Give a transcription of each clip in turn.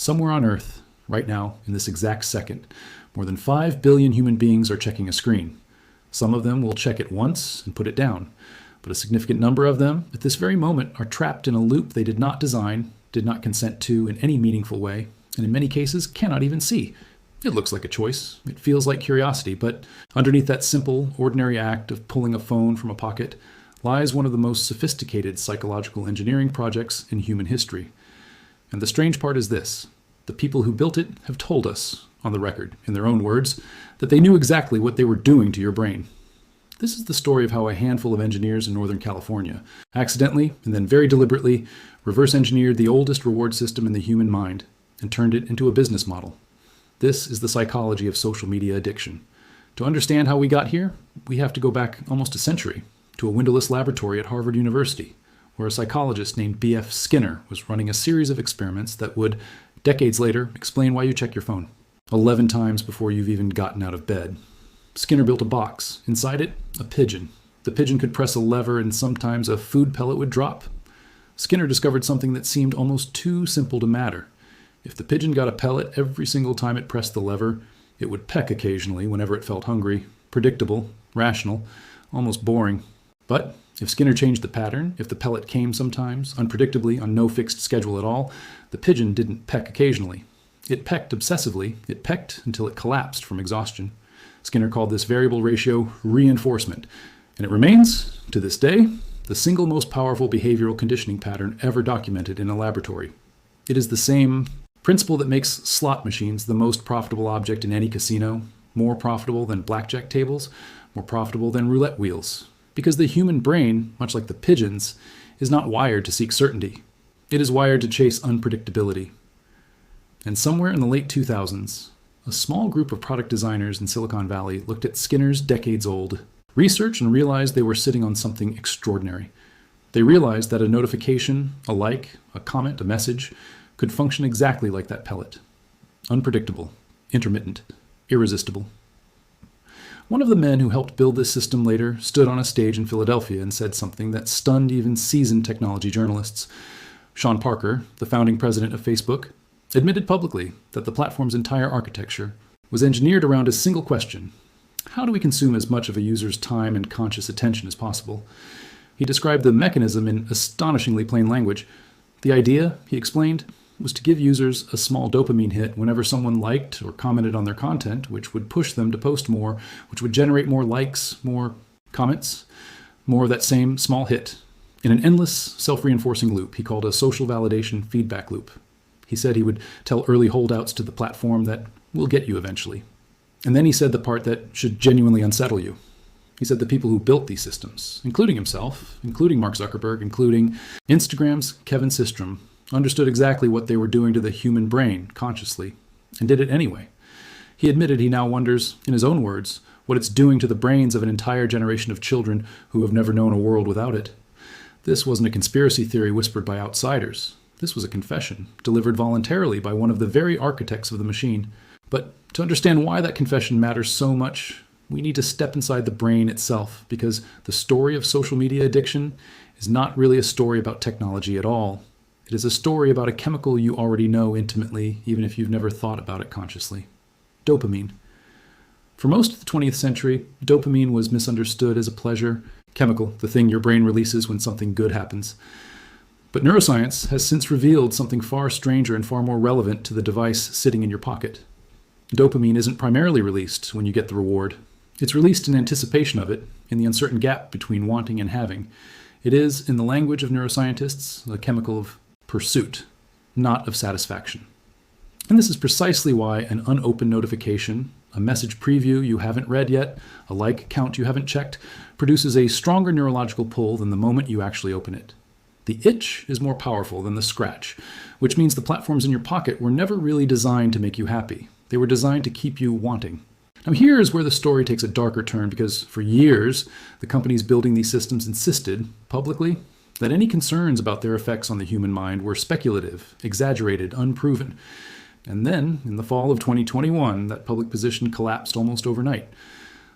Somewhere on Earth, right now, in this exact second, more than 5 billion human beings are checking a screen. Some of them will check it once and put it down, but a significant number of them, at this very moment, are trapped in a loop they did not design, did not consent to in any meaningful way, and in many cases cannot even see. It looks like a choice. It feels like curiosity, but underneath that simple, ordinary act of pulling a phone from a pocket lies one of the most sophisticated psychological engineering projects in human history. And the strange part is this: the people who built it have told us, on the record, in their own words, that they knew exactly what they were doing to your brain. This is the story of how a handful of engineers in Northern California accidentally, and then very deliberately, reverse engineered the oldest reward system in the human mind and turned it into a business model. This is the psychology of social media addiction. To understand how we got here, we have to go back almost a century to a windowless laboratory at Harvard University, where a psychologist named B.F. Skinner was running a series of experiments that would, decades later, explain why you check your phone 11 times before you've even gotten out of bed. Skinner built a box. Inside it, a pigeon. The pigeon could press a lever and sometimes a food pellet would drop. Skinner discovered something that seemed almost too simple to matter. If the pigeon got a pellet every single time it pressed the lever, it would peck occasionally whenever it felt hungry. Predictable, rational, almost boring. But if Skinner changed the pattern, if the pellet came sometimes, unpredictably, on no fixed schedule at all, the pigeon didn't peck occasionally. It pecked obsessively. It pecked until it collapsed from exhaustion. Skinner called this variable ratio reinforcement, and it remains, to this day, the single most powerful behavioral conditioning pattern ever documented in a laboratory. It is the same principle that makes slot machines the most profitable object in any casino, more profitable than blackjack tables, more profitable than roulette wheels. Because the human brain, much like the pigeon's, is not wired to seek certainty. It is wired to chase unpredictability. And somewhere in the late 2000s, a small group of product designers in Silicon Valley looked at Skinner's decades-old research and realized they were sitting on something extraordinary. They realized that a notification, a like, a comment, a message, could function exactly like that pellet. Unpredictable, intermittent, irresistible. One of the men who helped build this system later stood on a stage in Philadelphia and said something that stunned even seasoned technology journalists. Sean Parker, the founding president of Facebook, admitted publicly that the platform's entire architecture was engineered around a single question: how do we consume as much of a user's time and conscious attention as possible? He described the mechanism in astonishingly plain language. The idea, he explained, was to give users a small dopamine hit whenever someone liked or commented on their content, which would push them to post more, which would generate more likes, more comments, more of that same small hit, in an endless self-reinforcing loop he called a social validation feedback loop. He said he would tell early holdouts to the platform that we'll get you eventually. And then he said the part that should genuinely unsettle you. He said the people who built these systems, including himself, including Mark Zuckerberg, including Instagram's Kevin Systrom, understood exactly what they were doing to the human brain consciously, and did it anyway. He admitted he now wonders, in his own words, what it's doing to the brains of an entire generation of children who have never known a world without it. This wasn't a conspiracy theory whispered by outsiders. This was a confession, delivered voluntarily by one of the very architects of the machine. But to understand why that confession matters so much, we need to step inside the brain itself, because the story of social media addiction is not really a story about technology at all. It is a story about a chemical you already know intimately, even if you've never thought about it consciously. Dopamine. For most of the 20th century, dopamine was misunderstood as a pleasure chemical, the thing your brain releases when something good happens. But neuroscience has since revealed something far stranger and far more relevant to the device sitting in your pocket. Dopamine isn't primarily released when you get the reward. It's released in anticipation of it, in the uncertain gap between wanting and having. It is, in the language of neuroscientists, a chemical of pursuit, not of satisfaction. And this is precisely why an unopened notification, a message preview you haven't read yet, a like count you haven't checked, produces a stronger neurological pull than the moment you actually open it. The itch is more powerful than the scratch, which means the platforms in your pocket were never really designed to make you happy. They were designed to keep you wanting. Now here is where the story takes a darker turn, because for years, the companies building these systems insisted, publicly, that any concerns about their effects on the human mind were speculative, exaggerated, unproven. And then, in the fall of 2021, that public position collapsed almost overnight.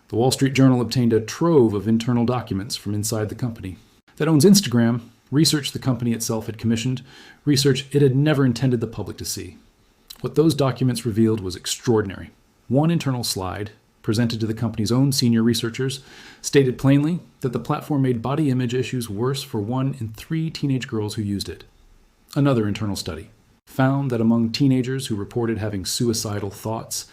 The Wall Street Journal obtained a trove of internal documents from inside the company that owns Instagram, research the company itself had commissioned, research it had never intended the public to see. What those documents revealed was extraordinary. One internal slide, presented to the company's own senior researchers, stated plainly that the platform made body image issues worse for 1 in 3 teenage girls who used it. Another internal study found that among teenagers who reported having suicidal thoughts,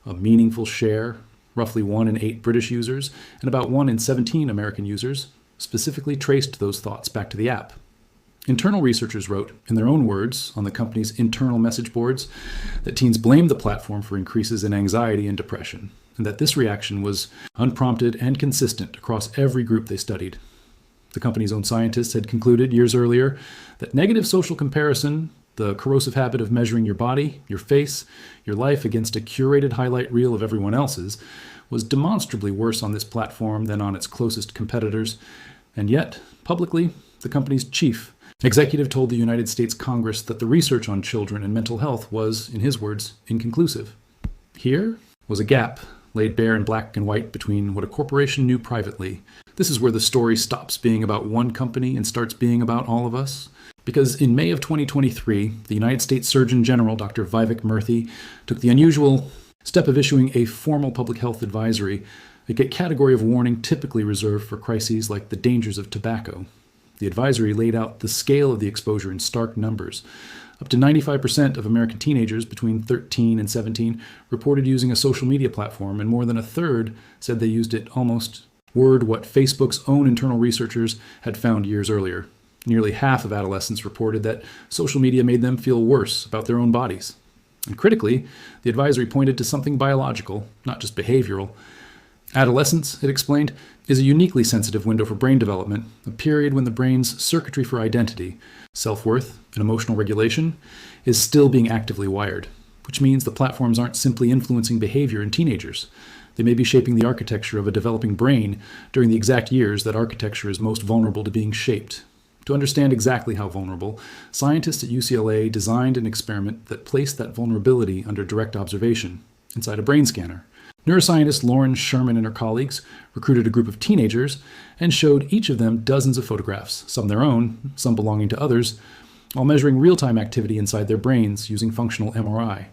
a meaningful share, roughly 1 in 8 British users and about 1 in 17 American users, specifically traced those thoughts back to the app. Internal researchers wrote, in their own words, on the company's internal message boards, that teens blamed the platform for increases in anxiety and depression, and that this reaction was unprompted and consistent across every group they studied. The company's own scientists had concluded years earlier that negative social comparison, the corrosive habit of measuring your body, your face, your life against a curated highlight reel of everyone else's, was demonstrably worse on this platform than on its closest competitors. And yet, publicly, the company's chief executive told the United States Congress that the research on children and mental health was, in his words, inconclusive. Here was a gap laid bare in black and white between what a corporation knew privately. This is where the story stops being about one company and starts being about all of us. Because in May of 2023, the United States Surgeon General, Dr. Vivek Murthy, took the unusual step of issuing a formal public health advisory, a category of warning typically reserved for crises like the dangers of tobacco. The advisory laid out the scale of the exposure in stark numbers. Up to 95% of American teenagers between 13 and 17 reported using a social media platform, and more than a third said they used it almost word what Facebook's own internal researchers had found years earlier. Nearly half of adolescents reported that social media made them feel worse about their own bodies. And critically, the advisory pointed to something biological, not just behavioral. Adolescence, it explained, is a uniquely sensitive window for brain development, a period when the brain's circuitry for identity, self-worth, and emotional regulation is still being actively wired, which means the platforms aren't simply influencing behavior in teenagers. They may be shaping the architecture of a developing brain during the exact years that architecture is most vulnerable to being shaped. To understand exactly how vulnerable, scientists at UCLA designed an experiment that placed that vulnerability under direct observation inside a brain scanner. Neuroscientist Lauren Sherman and her colleagues recruited a group of teenagers and showed each of them dozens of photographs, some their own, some belonging to others, while measuring real-time activity inside their brains using functional MRI.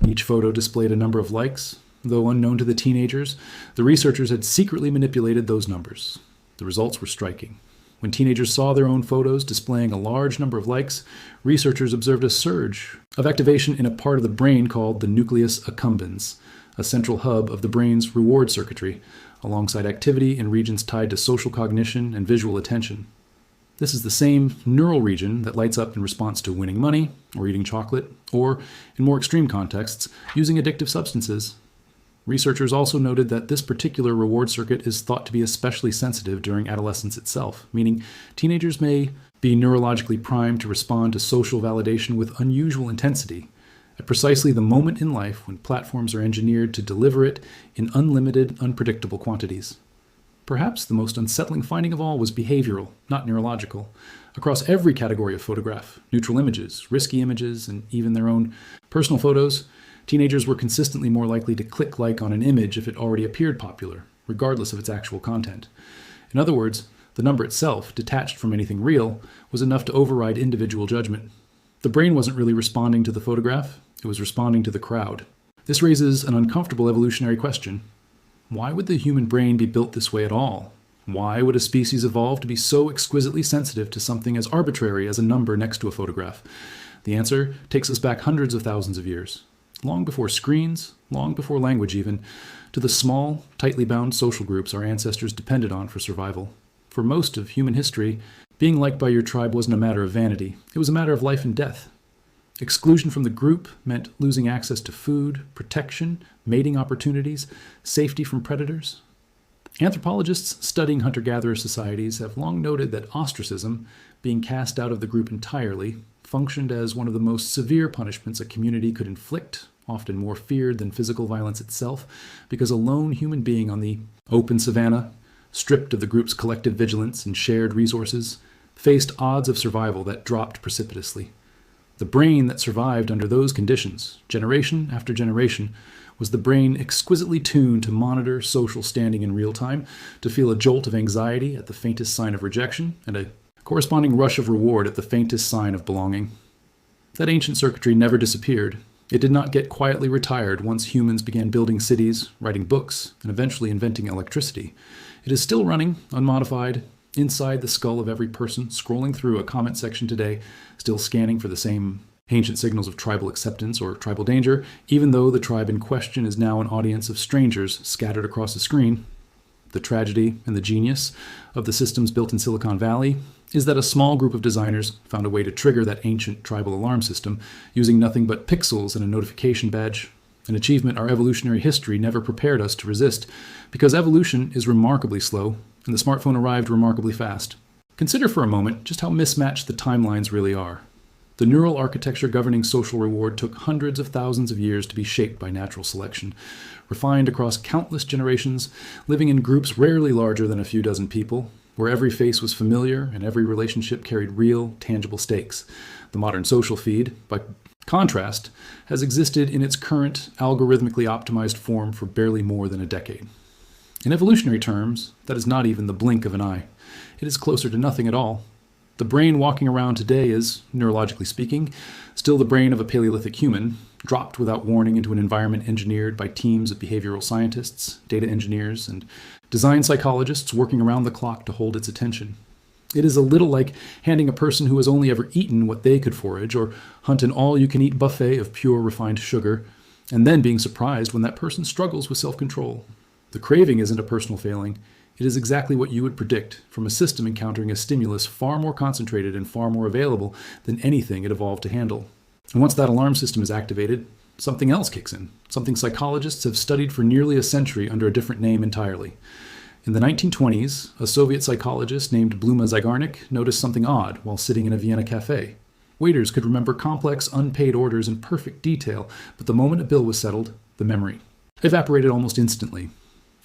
Each photo displayed a number of likes. Though unknown to the teenagers, the researchers had secretly manipulated those numbers. The results were striking. When teenagers saw their own photos displaying a large number of likes, researchers observed a surge of activation in a part of the brain called the nucleus accumbens, a central hub of the brain's reward circuitry, alongside activity in regions tied to social cognition and visual attention. This is the same neural region that lights up in response to winning money, or eating chocolate, or, in more extreme contexts, using addictive substances. Researchers also noted that this particular reward circuit is thought to be especially sensitive during adolescence itself, meaning teenagers may be neurologically primed to respond to social validation with unusual intensity at precisely the moment in life when platforms are engineered to deliver it in unlimited, unpredictable quantities. Perhaps the most unsettling finding of all was behavioral, not neurological. Across every category of photograph, neutral images, risky images, and even their own personal photos, teenagers were consistently more likely to click like on an image if it already appeared popular, regardless of its actual content. In other words, the number itself, detached from anything real, was enough to override individual judgment. The brain wasn't really responding to the photograph, it was responding to the crowd. This raises an uncomfortable evolutionary question. Why would the human brain be built this way at all? Why would a species evolve to be so exquisitely sensitive to something as arbitrary as a number next to a photograph? The answer takes us back hundreds of thousands of years. Long before screens, long before language even, to the small, tightly bound social groups our ancestors depended on for survival. For most of human history, being liked by your tribe wasn't a matter of vanity. It was a matter of life and death. Exclusion from the group meant losing access to food, protection, mating opportunities, safety from predators. Anthropologists studying hunter-gatherer societies have long noted that ostracism, being cast out of the group entirely, functioned as one of the most severe punishments a community could inflict, often more feared than physical violence itself, because a lone human being on the open savanna, stripped of the group's collective vigilance and shared resources, faced odds of survival that dropped precipitously. The brain that survived under those conditions, generation after generation, was the brain exquisitely tuned to monitor social standing in real time, to feel a jolt of anxiety at the faintest sign of rejection, and a corresponding rush of reward at the faintest sign of belonging. That ancient circuitry never disappeared. It did not get quietly retired once humans began building cities, writing books, and eventually inventing electricity. It is still running, unmodified, inside the skull of every person scrolling through a comment section today, still scanning for the same ancient signals of tribal acceptance or tribal danger, even though the tribe in question is now an audience of strangers scattered across the screen. The tragedy and the genius of the systems built in Silicon Valley is that a small group of designers found a way to trigger that ancient tribal alarm system using nothing but pixels and a notification badge, an achievement our evolutionary history never prepared us to resist, because evolution is remarkably slow and the smartphone arrived remarkably fast. Consider for a moment just how mismatched the timelines really are. The neural architecture governing social reward took hundreds of thousands of years to be shaped by natural selection, refined across countless generations, living in groups rarely larger than a few dozen people, where every face was familiar and every relationship carried real, tangible stakes. The modern social feed, by contrast, has existed in its current, algorithmically optimized form for barely more than a decade. In evolutionary terms, that is not even the blink of an eye. It is closer to nothing at all. The brain walking around today is, neurologically speaking, still the brain of a Paleolithic human, dropped without warning into an environment engineered by teams of behavioral scientists, data engineers, and design psychologists working around the clock to hold its attention. It is a little like handing a person who has only ever eaten what they could forage or hunt an all-you-can-eat buffet of pure refined sugar, and then being surprised when that person struggles with self-control. The craving isn't a personal failing. It is exactly what you would predict from a system encountering a stimulus far more concentrated and far more available than anything it evolved to handle. And once that alarm system is activated, something else kicks in, something psychologists have studied for nearly a century under a different name entirely. In the 1920s, a Soviet psychologist named Bluma Zygarnik noticed something odd while sitting in a Vienna cafe. Waiters could remember complex, unpaid orders in perfect detail, but the moment a bill was settled, the memory evaporated almost instantly.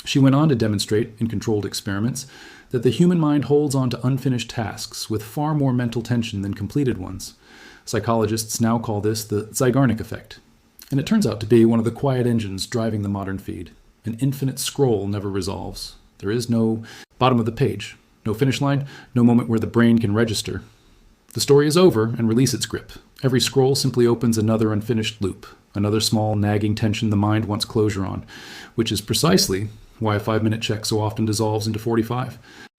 She went on to demonstrate, in controlled experiments, that the human mind holds on to unfinished tasks with far more mental tension than completed ones. Psychologists now call this the Zygarnik effect. And it turns out to be one of the quiet engines driving the modern feed. An infinite scroll never resolves. There is no bottom of the page, no finish line, no moment where the brain can register. The story is over and release its grip. Every scroll simply opens another unfinished loop, another small nagging tension the mind wants closure on, which is precisely why a 5-minute check so often dissolves into 45.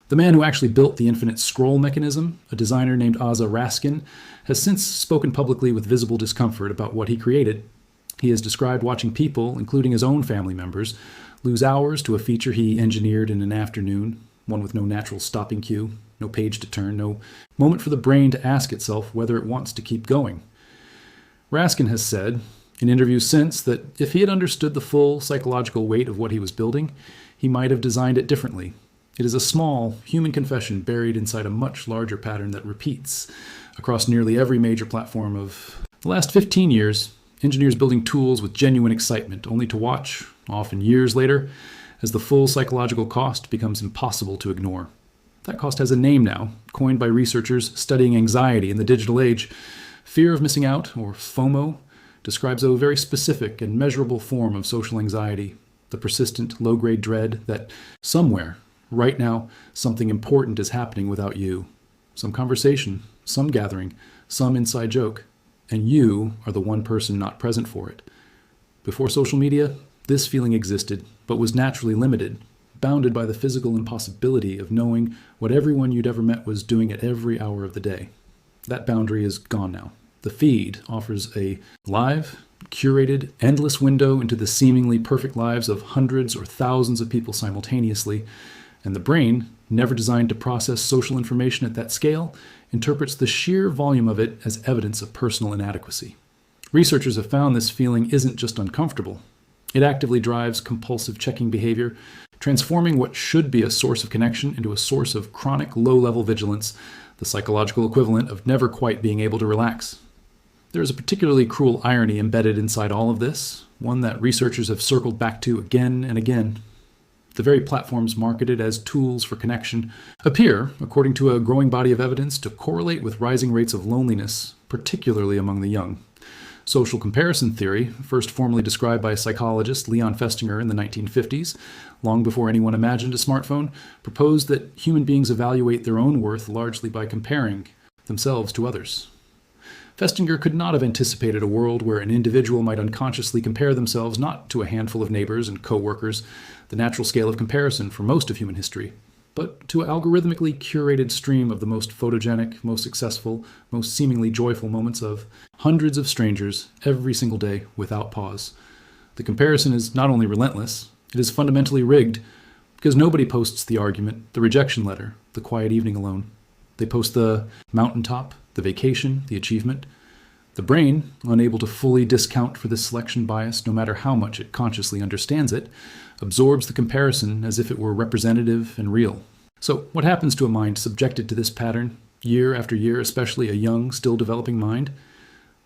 The man who actually built the infinite scroll mechanism, a designer named Asa Raskin, has since spoken publicly with visible discomfort about what he created. He has described watching people, including his own family members, lose hours to a feature he engineered in an afternoon, one with no natural stopping cue, no page to turn, no moment for the brain to ask itself whether it wants to keep going. Raskin has said, in interviews since, that if he had understood the full psychological weight of what he was building, he might have designed it differently. It is a small, human confession buried inside a much larger pattern that repeats across nearly every major platform of the last 15 years, engineers building tools with genuine excitement, only to watch, often years later, as the full psychological cost becomes impossible to ignore. That cost has a name now, coined by researchers studying anxiety in the digital age. Fear of missing out, or FOMO, describes a very specific and measurable form of social anxiety, the persistent low-grade dread that somewhere, right now, something important is happening without you. Some conversation, some gathering, some inside joke, and you are the one person not present for it. Before social media, this feeling existed, but was naturally limited, bounded by the physical impossibility of knowing what everyone you'd ever met was doing at every hour of the day. That boundary is gone now. The feed offers a live, curated, endless window into the seemingly perfect lives of hundreds or thousands of people simultaneously, and the brain, never designed to process social information at that scale, interprets the sheer volume of it as evidence of personal inadequacy. Researchers have found this feeling isn't just uncomfortable. It actively drives compulsive checking behavior, transforming what should be a source of connection into a source of chronic low-level vigilance, the psychological equivalent of never quite being able to relax. There is a particularly cruel irony embedded inside all of this, one that researchers have circled back to again and again. The very platforms marketed as tools for connection appear, according to a growing body of evidence, to correlate with rising rates of loneliness, particularly among the young. Social comparison theory, first formally described by psychologist Leon Festinger in the 1950s, long before anyone imagined a smartphone, proposed that human beings evaluate their own worth largely by comparing themselves to others. Festinger could not have anticipated a world where an individual might unconsciously compare themselves not to a handful of neighbors and co-workers, the natural scale of comparison for most of human history, but to an algorithmically curated stream of the most photogenic, most successful, most seemingly joyful moments of hundreds of strangers every single day without pause. The comparison is not only relentless, it is fundamentally rigged, because nobody posts the argument, the rejection letter, the quiet evening alone. They post the mountaintop, the vacation, the achievement. The brain, unable to fully discount for this selection bias, no matter how much it consciously understands it, absorbs the comparison as if it were representative and real. So what happens to a mind subjected to this pattern, year after year, especially a young, still developing mind?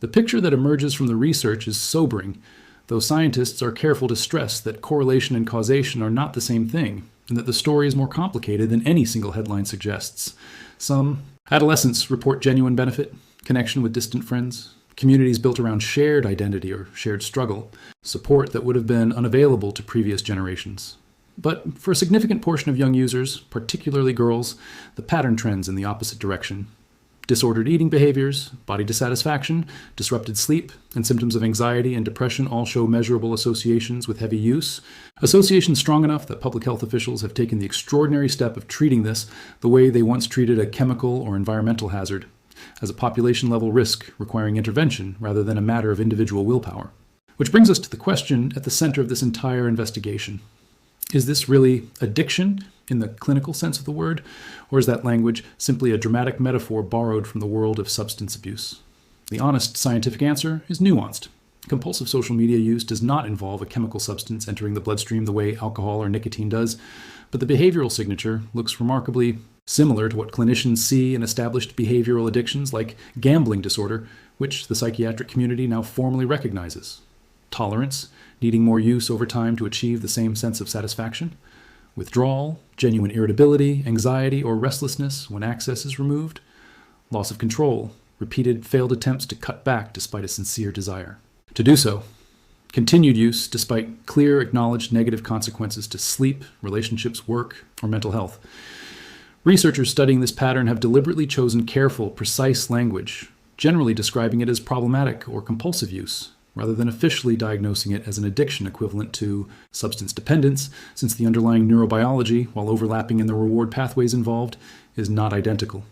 The picture that emerges from the research is sobering, though scientists are careful to stress that correlation and causation are not the same thing, and that the story is more complicated than any single headline suggests. Some adolescents report genuine benefit, connection with distant friends, communities built around shared identity or shared struggle, support that would have been unavailable to previous generations. But for a significant portion of young users, particularly girls, the pattern trends in the opposite direction. Disordered eating behaviors, body dissatisfaction, disrupted sleep, and symptoms of anxiety and depression all show measurable associations with heavy use. Associations strong enough that public health officials have taken the extraordinary step of treating this the way they once treated a chemical or environmental hazard, as a population-level risk requiring intervention rather than a matter of individual willpower. Which brings us to the question at the center of this entire investigation. Is this really addiction in the clinical sense of the word, or is that language simply a dramatic metaphor borrowed from the world of substance abuse? The honest scientific answer is nuanced. Compulsive social media use does not involve a chemical substance entering the bloodstream the way alcohol or nicotine does, but the behavioral signature looks remarkably similar to what clinicians see in established behavioral addictions like gambling disorder, which the psychiatric community now formally recognizes. Tolerance, needing more use over time to achieve the same sense of satisfaction. Withdrawal, genuine irritability, anxiety, or restlessness when access is removed. Loss of control, repeated failed attempts to cut back despite a sincere desire to do so. Continued use despite clear, acknowledged negative consequences to sleep, relationships, work, or mental health. Researchers studying this pattern have deliberately chosen careful, precise language, generally describing it as problematic or compulsive use, rather than officially diagnosing it as an addiction equivalent to substance dependence, since the underlying neurobiology, while overlapping in the reward pathways involved, is not identical.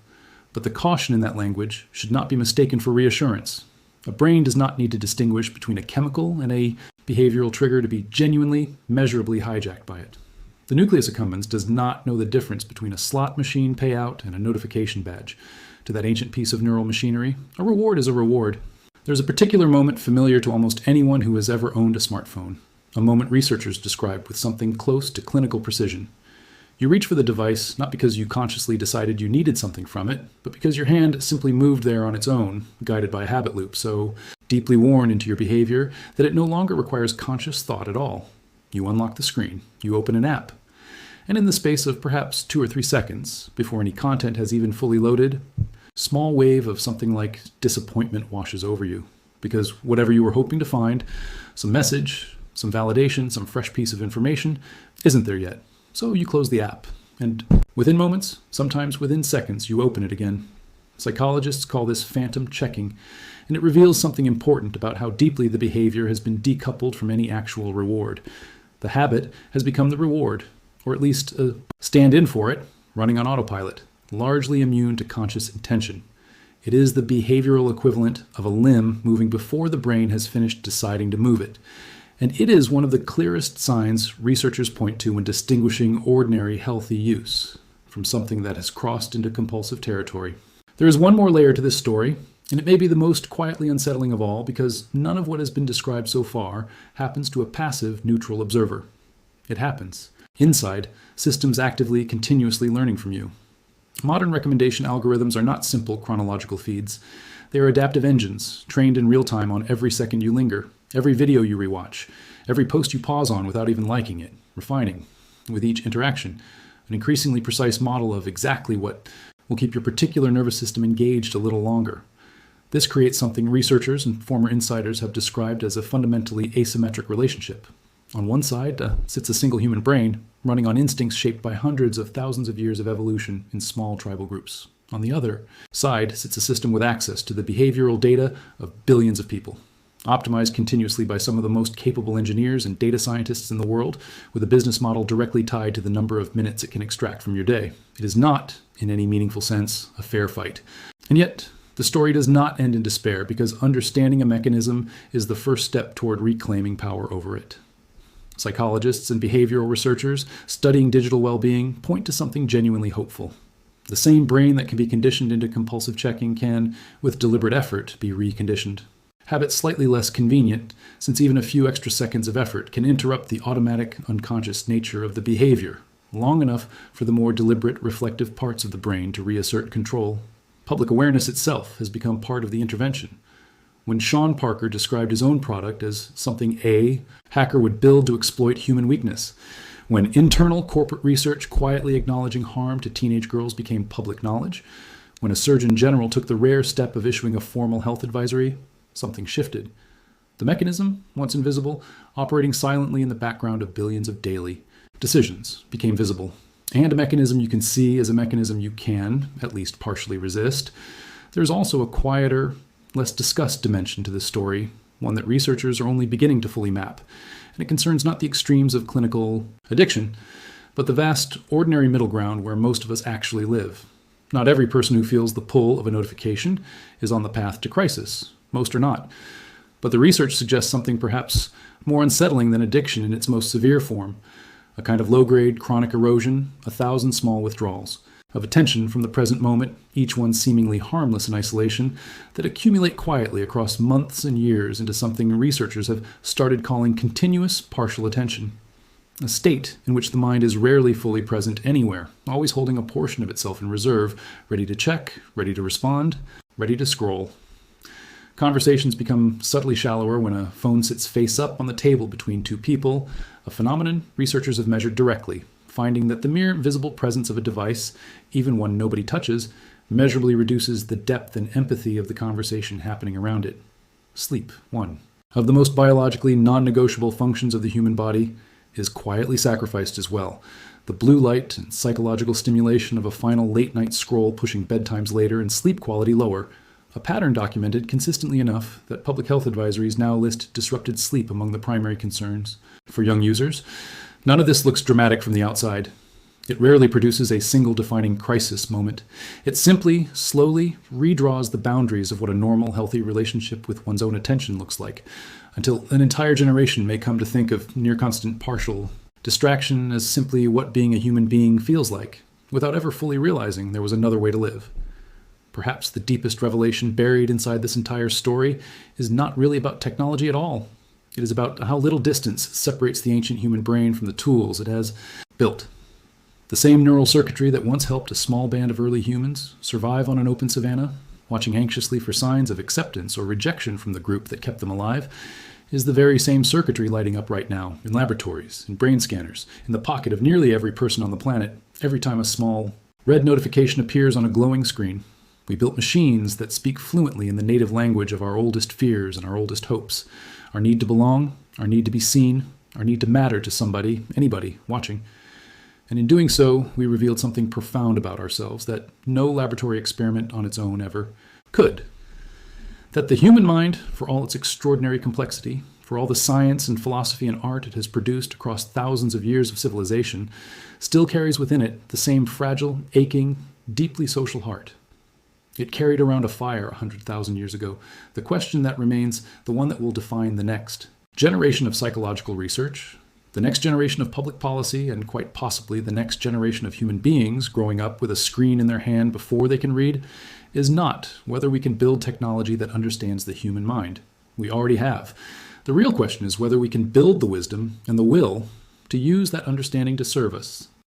But the caution in that language should not be mistaken for reassurance. A brain does not need to distinguish between a chemical and a behavioral trigger to be genuinely, measurably hijacked by it. The nucleus accumbens does not know the difference between a slot machine payout and a notification badge. To that ancient piece of neural machinery, a reward is a reward. There's a particular moment familiar to almost anyone who has ever owned a smartphone, a moment researchers described with something close to clinical precision. You reach for the device not because you consciously decided you needed something from it, but because your hand simply moved there on its own, guided by a habit loop so deeply worn into your behavior that it no longer requires conscious thought at all. You unlock the screen, you open an app, and in the space of perhaps 2 or 3 seconds, before any content has even fully loaded, small wave of something like disappointment washes over you, because whatever you were hoping to find, some message, some validation, some fresh piece of information, isn't there yet. So you close the app, and within moments, sometimes within seconds, you open it again. Psychologists call this phantom checking, and it reveals something important about how deeply the behavior has been decoupled from any actual reward. The habit has become the reward, or at least a stand-in for it, running on autopilot, largely immune to conscious intention. It is the behavioral equivalent of a limb moving before the brain has finished deciding to move it. And it is one of the clearest signs researchers point to when distinguishing ordinary healthy use from something that has crossed into compulsive territory. There is one more layer to this story, and it may be the most quietly unsettling of all because none of what has been described so far happens to a passive, neutral observer. It happens. Inside, systems actively, continuously learning from you. Modern recommendation algorithms are not simple chronological feeds. They are adaptive engines, trained in real time on every second you linger, every video you rewatch, every post you pause on without even liking it, refining, with each interaction, an increasingly precise model of exactly what will keep your particular nervous system engaged a little longer. This creates something researchers and former insiders have described as a fundamentally asymmetric relationship. On one side sits a single human brain, running on instincts shaped by hundreds of thousands of years of evolution in small tribal groups. On the other side sits a system with access to the behavioral data of billions of people, optimized continuously by some of the most capable engineers and data scientists in the world, with a business model directly tied to the number of minutes it can extract from your day. It is not, in any meaningful sense, a fair fight. And yet, the story does not end in despair, because understanding a mechanism is the first step toward reclaiming power over it. Psychologists and behavioral researchers studying digital well-being point to something genuinely hopeful. The same brain that can be conditioned into compulsive checking can, with deliberate effort, be reconditioned. Habits slightly less convenient, since even a few extra seconds of effort can interrupt the automatic, unconscious nature of the behavior, long enough for the more deliberate, reflective parts of the brain to reassert control. Public awareness itself has become part of the intervention. When Sean Parker described his own product as something a hacker would build to exploit human weakness, when internal corporate research quietly acknowledging harm to teenage girls became public knowledge, when a surgeon general took the rare step of issuing a formal health advisory, something shifted. The mechanism, once invisible, operating silently in the background of billions of daily decisions, became visible. And a mechanism you can see is a mechanism you can, at least partially, resist. There's also a quieter, less discussed dimension to this story, one that researchers are only beginning to fully map. And it concerns not the extremes of clinical addiction, but the vast, ordinary middle ground where most of us actually live. Not every person who feels the pull of a notification is on the path to crisis. Most are not. But the research suggests something perhaps more unsettling than addiction in its most severe form, a kind of low-grade chronic erosion, 1,000 small withdrawals of attention from the present moment, each one seemingly harmless in isolation, that accumulate quietly across months and years into something researchers have started calling continuous partial attention. A state in which the mind is rarely fully present anywhere, always holding a portion of itself in reserve, ready to check, ready to respond, ready to scroll. Conversations become subtly shallower when a phone sits face up on the table between two people, a phenomenon researchers have measured directly, finding that the mere visible presence of a device, even one nobody touches, measurably reduces the depth and empathy of the conversation happening around it. Sleep, one of the most biologically non-negotiable functions of the human body, is quietly sacrificed as well. The blue light and psychological stimulation of a final late-night scroll pushing bedtimes later and sleep quality lower, a pattern documented consistently enough that public health advisories now list disrupted sleep among the primary concerns. For young users, none of this looks dramatic from the outside. It rarely produces a single defining crisis moment. It simply, slowly redraws the boundaries of what a normal, healthy relationship with one's own attention looks like, until an entire generation may come to think of near-constant partial distraction as simply what being a human being feels like, without ever fully realizing there was another way to live. Perhaps the deepest revelation buried inside this entire story is not really about technology at all. It is about how little distance separates the ancient human brain from the tools it has built. The same neural circuitry that once helped a small band of early humans survive on an open savanna, watching anxiously for signs of acceptance or rejection from the group that kept them alive, is the very same circuitry lighting up right now in laboratories, in brain scanners, in the pocket of nearly every person on the planet, every time a small red notification appears on a glowing screen. We built machines that speak fluently in the native language of our oldest fears and our oldest hopes. Our need to belong, our need to be seen, our need to matter to somebody, anybody, watching. And in doing so, we revealed something profound about ourselves that no laboratory experiment on its own ever could. That the human mind, for all its extraordinary complexity, for all the science and philosophy and art it has produced across thousands of years of civilization, still carries within it the same fragile, aching, deeply social heart. It carried around a fire 100,000 years ago. The question that remains, the one that will define the next generation of psychological research, the next generation of public policy, and quite possibly the next generation of human beings growing up with a screen in their hand before they can read, is not whether we can build technology that understands the human mind. We already have. The real question is whether we can build the wisdom and the will to use that understanding to serve us.